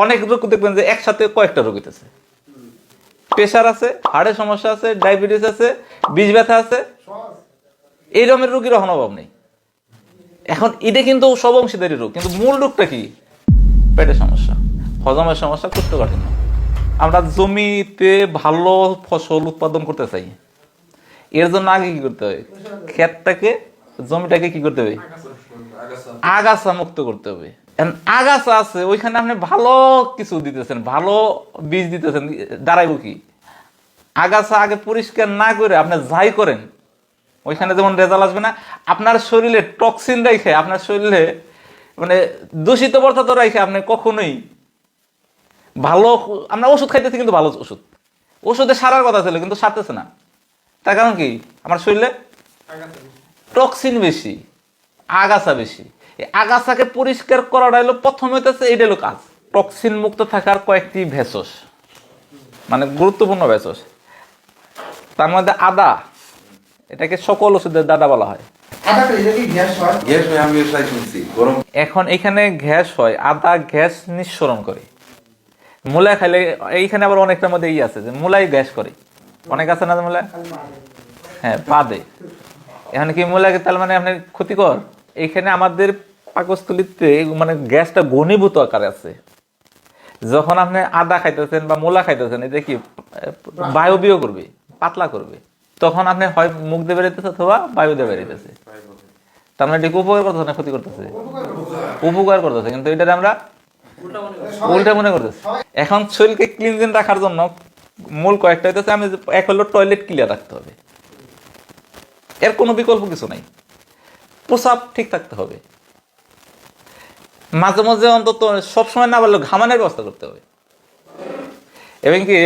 অনেক রোগ দেখবেন যে একসাথে কয়েকটা রোগ হইতেছে, প্রেশার আছে, হার্টের সমস্যা আছে, ডায়াবেটিস আছে, বিষ ব্যথা আছে, এই রকমের রোগীর অভাব নেই। এখন এটা কিন্তু সব অংশীদারি রোগ, কিন্তু মূল রোগটা কি? পেটের সমস্যা, হজমের সমস্যা, কোষ্ঠকাঠিন্য। আমরা জমিতে ভালো ফসল উৎপাদন করতে চাই, এর জন্য আগে কি করতে হবে? ক্ষেতটাকে, জমিটাকে কি করতে হবে? আগাছা মুক্ত করতে হবে। আগাছা আছে ওইখানে, আপনি ভালো কিছু দিতেছেন, ভালো বীজ দিতেছেন, দাঁড়াইব কি? আগাছা আগে পরিষ্কার না করে আপনি যাই করেন, ওইখানে যেমন রেজাল্ট আসবে না। আপনার শরীরে টক্সিন রাখে, আপনার শরীরে মানে দূষিত পদার্থ রাখে আপনি কখনোই ভালো, আমরা ওষুধ খাইতেছি কিন্তু ভালো ওষুধ, ওষুধে সারার কথা ছিল কিন্তু সারতেছে না। তার কারণ কি? আমার শরীরে টক্সিন বেশি, আগাছা বেশি। এই আগাছাকে পরিষ্কার করাটা হলো প্রথম হইতেছে, এটা হলো কাজ। টক্সিন মুক্ত থাকার কয়েকটি ভেষজ, মানে গুরুত্বপূর্ণ ভেষজ, তার মধ্যে আদা, এটাকে সকল ওষুধের দাদা বলা হয়। এখন এখানে গ্যাস হয়, আদা গ্যাস নিঃসরণ করে। মূলা খাইলে, এইখানে আবার অনেকটার মধ্যে আছে যে মূলাই গ্যাস করে, অনেক আছে না মূলা, হ্যাঁ বাদে। এখন কি মূলাকে তার মানে আপনার ক্ষতিকর? এইখানে আমাদের পাকস্থলীতে মানে গ্যাসটা ঘনীভূত আকারে আছে। যখন আপনি আদা খাইতেছেন বা মূলা খাইতেছেন, এটা কি বায়বীয় করবে, পাতলা করবে, তখন আপনি হয় মুখ দিয়ে বেরোতেছে অথবা বায়ু দিয়ে বেরোতেছে। তার মানে এটি উপকার করতেছে না ক্ষতি করতেছে? উপকার করতেছে, কিন্তু এটা আমরা উল্টা মনে করতেছি। এখন শরীরকে ক্লিনজিং রাখার জন্য মূল কয়েকটা হইতেছে, আমি এক হলো টয়লেট ক্লিয়ার রাখতে হবে, এর কোনো বিকল্প কিছু নাই। প্রসাব ঠিক থাকতে হবে, মাঝে মাঝে অন্তত সবসময় না পারলেও ঘামানোর ব্যবস্থা করতে হবে। এবং কি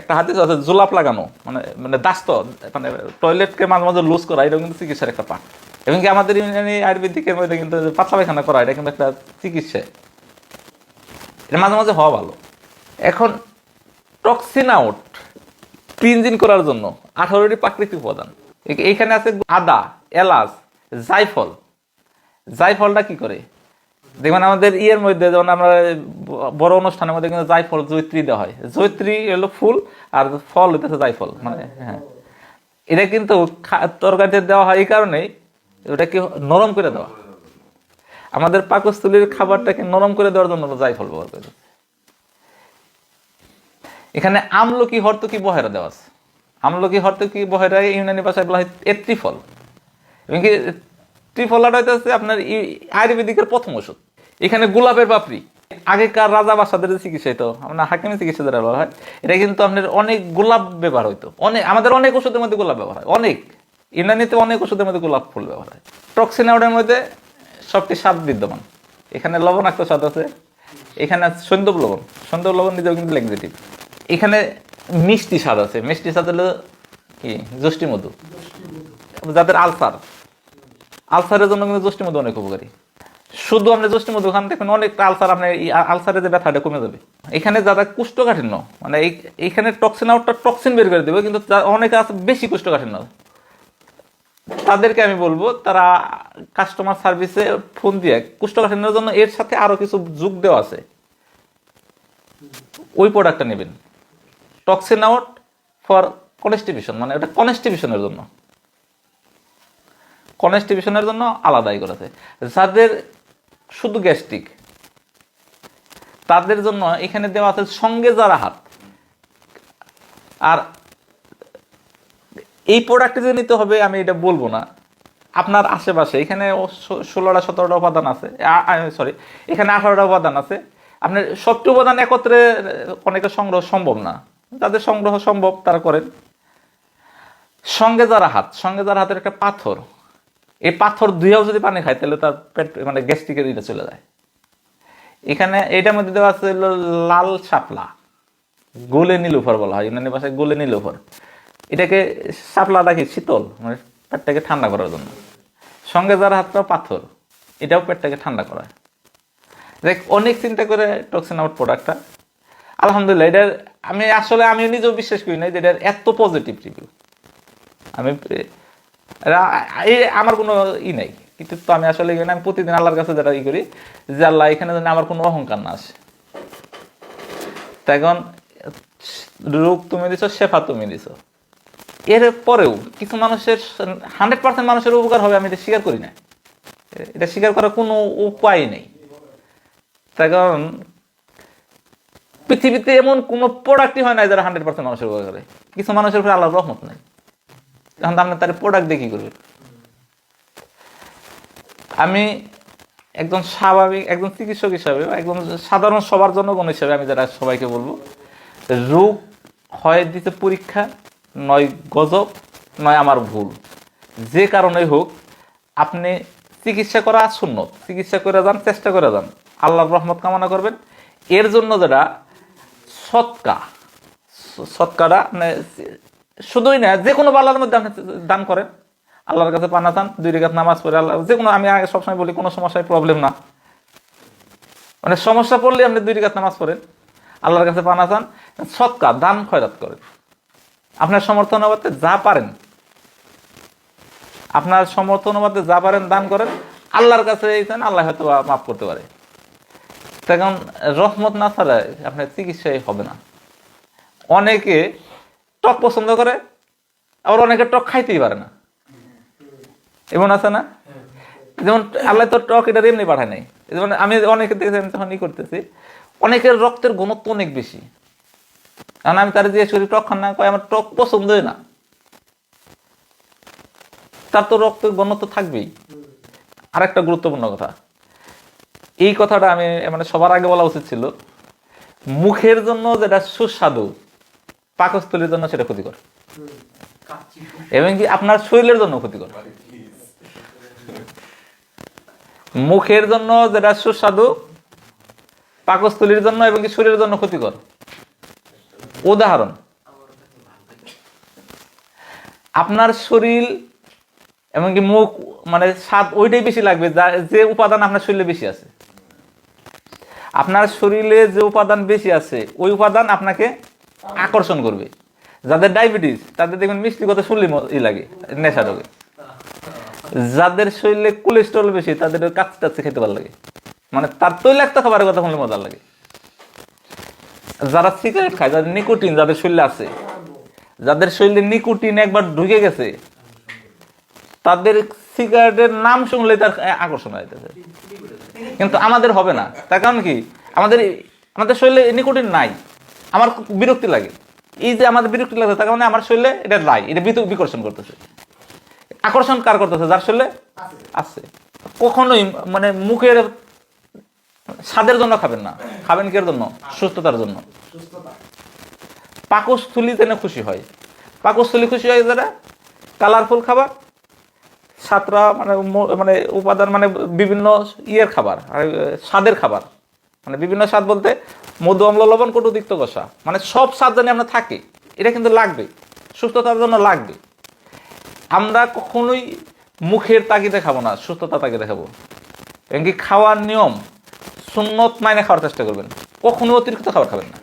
একটা হাদিস আছে জোলাপ লাগানো, মানে মানে দাস্ত, মানে টয়লেটকে মাঝে মাঝে লুজ করা, এটা কিন্তু চিকিৎসার একটা পার্ট। এবং কি আমাদের আয়ুর্বেদিকের মধ্যে কিন্তু পাতলা পায়খানা করা, এটা কিন্তু একটা চিকিৎসা, এটা মাঝে মাঝে হওয়া ভালো। এখন টক্সিন আউট, ক্লিনজিং করার জন্য 18টি প্রাকৃতিক উপাদান এইখানে আছে। আদা, এলাচ, জায়ফল। জায়ফলটা কি করে দেখবেন আমাদের ইয়ের মধ্যে, যেমন আমরা বড় অনুষ্ঠানের মধ্যে কিন্তু জায়ফল, জৈত্রী দেওয়া হয়। জৈত্রী হলো ফুল আর ফল হইতেছে জায়ফল, মানে হ্যাঁ, এটা কিন্তু তরকারিতে দেওয়া হয় এই কারণেই, ওটা কি নরম করে দেওয়া, আমাদের পাকস্থলীর খাবারটাকে নরম করে দেওয়ার জন্য জায়ফল ব্যবহার করে। এখানে আমলকি, হর্তকি, বহেরা দেওয়া আছে। আমলকি, হর্তকি, বহেরা ইউনানি ভাষায় বলা হয় ত্রিফল। এবং কি ত্রিফলাটা হইতেছে আপনার আয়ুর্বেদিকের প্রথম ওষুধ। এখানে গোলাপের পাপড়ি, আগেকার রাজা বাসাদের চিকিৎসা হইতো, আপনার হাকিমের চিকিৎসা দ্বারা বলা হয়, এটা কিন্তু আপনার অনেক গোলাপ ব্যবহার হইতো। অনেক, আমাদের অনেক ওষুধের মধ্যে গোলাপ ব্যবহার হয়, অনেক ইউনানিতে অনেক ওষুধের মধ্যে গোলাপ ফুল ব্যবহার হয়। টক্সিন আউটের মধ্যে সবটি স্বাদ বিদ্যমান। এখানে লবণাক্ত স্বাদ আছে, এখানে সন্দব লবণ, সন্দব লবণ নিজেও কিন্তু ল্যাক্সেটিভ। এখানে মিষ্টি স্বাদ আছে, মিষ্টি স্বাদ হলো কি যষ্টি মধু, যাদের আলসার, আলসারের জন্য কিন্তু যষ্টি মধু অনেক উপকারী। শুধু আপনি যষ্টি মধু খান, দেখবেন অনেকটা আলসার, আপনার আলসারের যে ব্যথাটা কমে যাবে। এখানে যারা কোষ্ঠকাঠিন্য, মানে এইখানে টক্সিন আউটটা টক্সিন বের করে দেবে, কিন্তু অনেকে আছে বেশি কোষ্ঠকাঠিন্য, তাদেরকে আমি বলবো তারা কাস্টমার সার্ভিসে ফোন দিয়ে কোষ্ঠকাঠিন্যের জন্য এর সাথে আরো কিছু যোগ দেওয়া আছে, ওই প্রোডাক্টটা নেবেন। টক্সিন আউট ফর কনস্টিপেশন, মানে ওটা কনস্টিপেশনের জন্য, কনস্টিপেশনের জন্য আলাদাই করেছে। যাদের শুধু গ্যাস্ট্রিক, তাদের জন্য এখানে দেওয়া আছে সঙ্গে যারা হাত। আর এই প্রোডাক্টে যে নিতে হবে আমি এটা বলবো না, আপনার আশেপাশে এখানে 16টা 17টা উপাদান আছে, সরি এখানে 18টা উপাদান আছে। আপনার সবটি উপাদান একত্রে অনেকের সংগ্রহ সম্ভব না, যাদের সংগ্রহ সম্ভব তারা করেন। সঙ্গে যারা হাত, সঙ্গে যারা হাতের একটা পাথর, এই পাথর ধুয়েও যদি পানি খায় তাহলে তার পেট মানে গ্যাস্ট্রিকের এটা চলে যায়। এখানে এটার মধ্যে দেওয়া আছে লাল শাপলা, গোলে নীলুফার বলা হয় ইউনানি ভাষায়, গোলে নীলুফার। এটাকে শাপলাটা কি শীতল, মানে পেটটাকে ঠান্ডা করার জন্য। সঙ্গে যারা হাতটা পাথর, এটাও পেটটাকে ঠান্ডা করায়। দেখ অনেক চিন্তা করে টক্সিন আউট প্রোডাক্টটা, আলহামদুলিল্লাহ এটার আমি আসলে আমিও নিজেও বিশ্বাস করি না যে এটার এত পজিটিভ রিভিউ। আমি আমার কোনো নাই, কিন্তু তো আমি আসলে আমি প্রতিদিন আল্লাহর কাছে যেটা করি যে আল্লাহ এখানে যেন আমার কোনো অহংকার না আসে। তখন রোগ তুমি দিছো, শেফা তুমি দিছো। এর পরেও কিছু মানুষের 100% মানুষের উপকার হবে, আমি এটা স্বীকার করি না, এটা স্বীকার করার কোনো উপায় নেই। তখন পৃথিবীতে এমন কোনো প্রোডাক্টই হয় না যারা 100% মানুষের উপকার করে। কিছু মানুষের উপরে আল্লাহর রহমত নাই, তখন আপনি তার প্রোডাক্ট দিয়ে কি করবেন? আমি একজন স্বাভাবিক একজন চিকিৎসক হিসাবে, একজন সাধারণ সবার জনগণ হিসাবে আমি যারা সবাইকে বলবো, রোগ হয় দিতে পরীক্ষা, নয় গজব, নয় আমার ভুল, যে কারণেই হোক আপনি চিকিৎসা করা সুন্নত, চিকিৎসা করে যান, চেষ্টা করে যান, আল্লাহর রহমত কামনা করবেন। এর জন্য যারা সৎকাটা মানে শুধুই না, যে কোনো বালার মধ্যে আপনি দান করেন, আল্লাহর কাছে পানা চান, 2 রাকাত নামাজ পড়ে, আল্লাহ যে কোনো, আমি আগে সবসময় বলি কোনো সমস্যায় প্রবলেম না, মানে সমস্যা পড়লে আপনি 2 রাকাত নামাজ পড়েন, আল্লাহর কাছে পানা চান, সৎকা দান খয়রাত করেন, আপনার সমর্থন অনুপাতে যা পারেন, আপনার সমর্থন অনুপাতে যা পারেন দান করেন, আল্লাহর কাছে চান, আল্লাহ হয়তো মাফ করতে পারে। তখন রহমত না ছাড়া আপনার চিকিৎসাই হবে না। অনেকে টক পছন্দ করে, আবার অনেকে টক খাইতেই পারে না, এমন আছে না? যেমন আল্লাহ তো টক এটা এমনি পাঠায় নাই। যেমন আমি অনেকে দেখেছি, তখন ই করতেছি, অনেকের রক্তের ঘনত্ব অনেক বেশি, কারণ আমি তার জিজ্ঞেস করি টক খান না, কয় আমার টক পছন্দই না, তার তো রক্তের ঘনত্ব থাকবেই। আর একটা গুরুত্বপূর্ণ কথা, এই কথাটা আমি মানে সবার আগে বলা উচিত ছিল, মুখের জন্য যেটা সুস্বাদু, পাকস্থলীর জন্য সেটা ক্ষতিকর, এবং কি আপনার শরীরের জন্য ক্ষতিকর। মুখের জন্য যেটা সুস্বাদু, পাকস্থলীর জন্য এবং কি শরীরের জন্য ক্ষতিকর। উদাহরণ, আপনার শরীর এমনকি মুখ মানে স্বাদ ওইটাই বেশি লাগবে যে উপাদান আপনার শরীরে বেশি আছে। আপনার শরীরে যে উপাদান বেশি আছে ওই উপাদান আপনাকে আকর্ষণ করবে। যাদের ডায়াবেটিস তাদের দেখবেন মিষ্টি কথা শুনলে লাগে, নেশা রোগে। যাদের শরীরে কোলেস্ট্রল বেশি তাদের কাচ্চি টাচ্চি খেতে ভালো লাগে, মানে তার তৈলাক্ত খাবারের কথা শুনলে মজা লাগে। যারা সিগারেট খায়, যাদের নিকোটিন যাদের শরীরে আছে, যাদের শরীরে নিকোটিন একবার ঢুকে গেছে, তাদের সিগারেটের নাম শুনলে তার আকর্ষণ হয়ে যাচ্ছে। কিন্তু আমাদের হবে না, তার কারণ কি, আমাদের শরীরে নিকোটিন নাই, আমার বিরক্তি লাগে। এই যে আমাদের বিরক্তি লাগে, তার কারণে আমার শরীরে এটা নাই, এটা বিকর্ষণ করতেছে। আকর্ষণ কার করতেছে? যার শরীরে আছে। কখনোই মানে মুখের স্বাদের জন্য খাবেন না, খাবেন কির জন্য? সুস্থতার জন্য। পাকস্থলী যেন খুশি হয়, পাকস্থলী খুশি হয় যারা কালারফুল খাবার, সাতরা মানে মানে উপাদান মানে বিভিন্ন ইয়ের খাবার, স্বাদের খাবার, মানে বিভিন্ন স্বাদ বলতে মধু, অম্ল, লবণ, কটু, তিক্ত, কষা, মানে সব স্বাদ জানি আমরা থাকে, এটা কিন্তু লাগবে, সুস্থতার জন্য লাগবে। আমরা কখনোই মুখের তাগিদে খাবো না, সুস্থতা তাগিদে খাবো। এমনকি খাওয়ার নিয়ম সুন্নত মাইনে খাওয়ার চেষ্টা করবেন, কখনোই অতিরিক্ত খাবার খাবেন না।